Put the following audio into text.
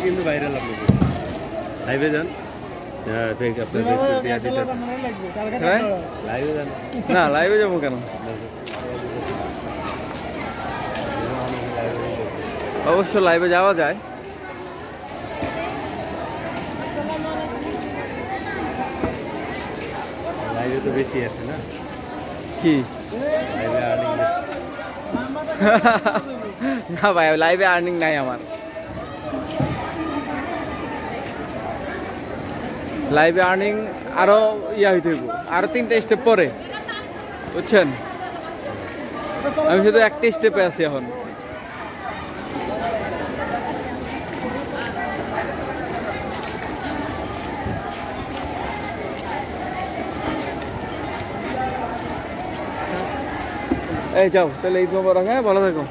কিন্তু ভাইরাল আপনি লাইভে যান লাইভে যান না লাইভে যাবো কেন অবশ্য লাইভে যাওয়া যায় লাইভে তো বেশি আছে না কি লাইভে আর্নিং না ভাই লাইভে আর্নিং নাই আমার লাইভে আর্নিং আরো হইতে হইব আরো 3টা স্টেপ পরে বুঝছেন আমি শুধু একটা স্টেপে আছি এখন এই যাও তাহলে ঈদ মোবারক হ্যাঁ ভালো থাকো